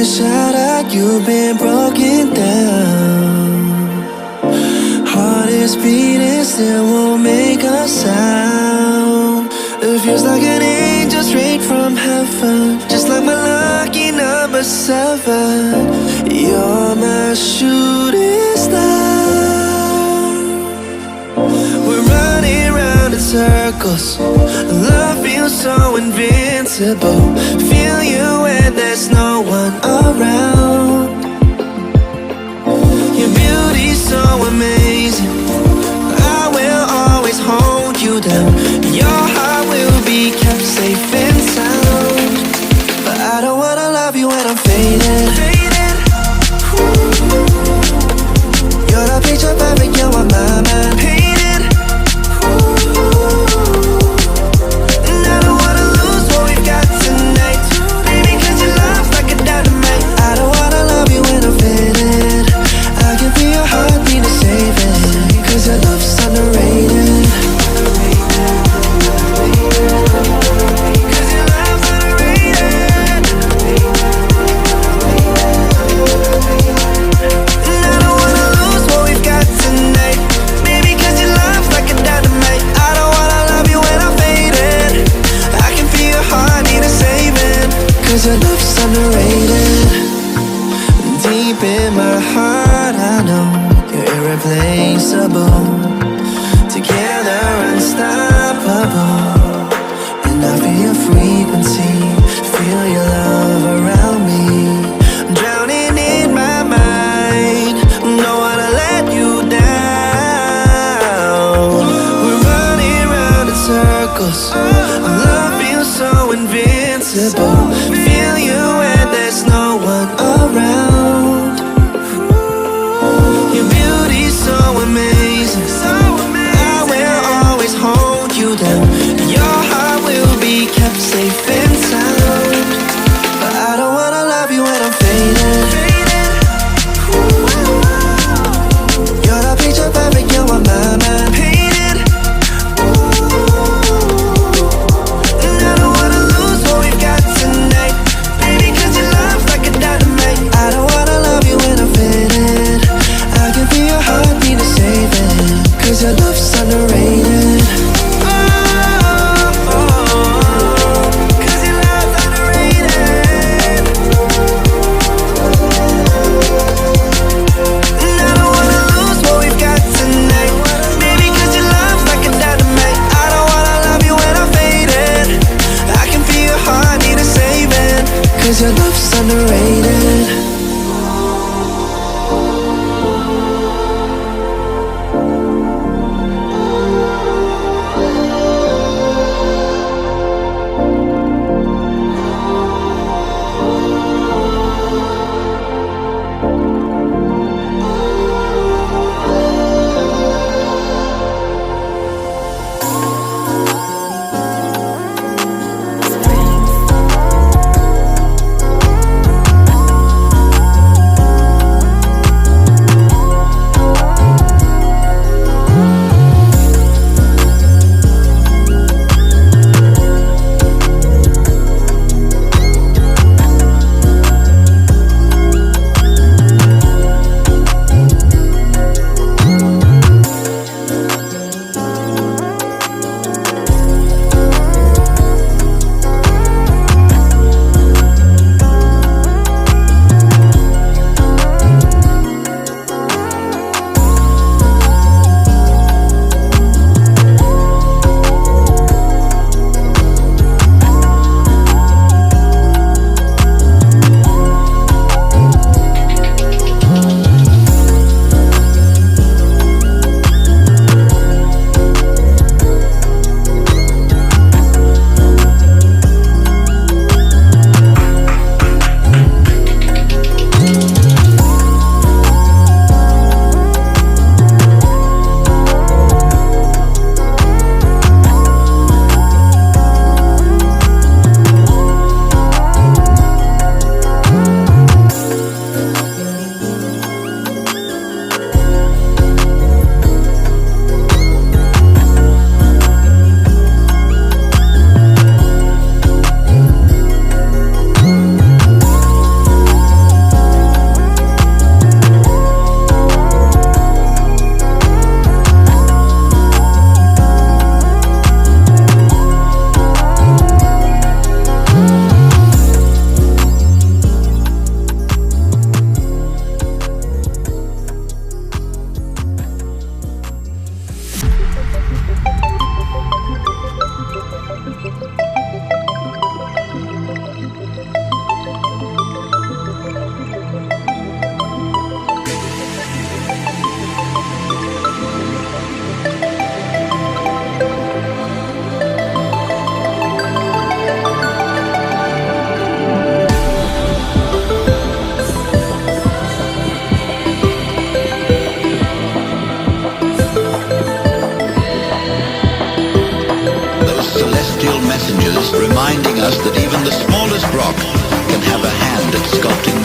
been shattered, you've been broken down. Heart is beating, still won't make a sound. It feels like an angel straight from heaven, just like my lucky number 7. You're my shooting star. We're running round in circles. Love feels so invincible. Feel you when there's no one around. Your beauty's so amazing. I will always hold you down. Your heart will be kept safe and sound. But I don't wanna love you when I'm faded. You're the picture perfect, you're on my mind. Painted. And I don't wanna lose what we've got tonight. Baby, 'cause your love's like a dynamite. I don't wanna love you when I'm faded. I can feel your heartbeat to save it, 'cause your love's underrated. Cause your love's underrated. Deep in my heart I know you're irreplaceable. Together unstoppable. And I feel your frequency, feel your love around me. I'm drowning in my mind, don't wanna let you down. We're running round in circles. Love feels so invincible. Feel you when there's no one around. Your beauty's so amazing. I will always hold you down. Your heart will be kept safe and sound. us that even the smallest rock can have a hand at sculpting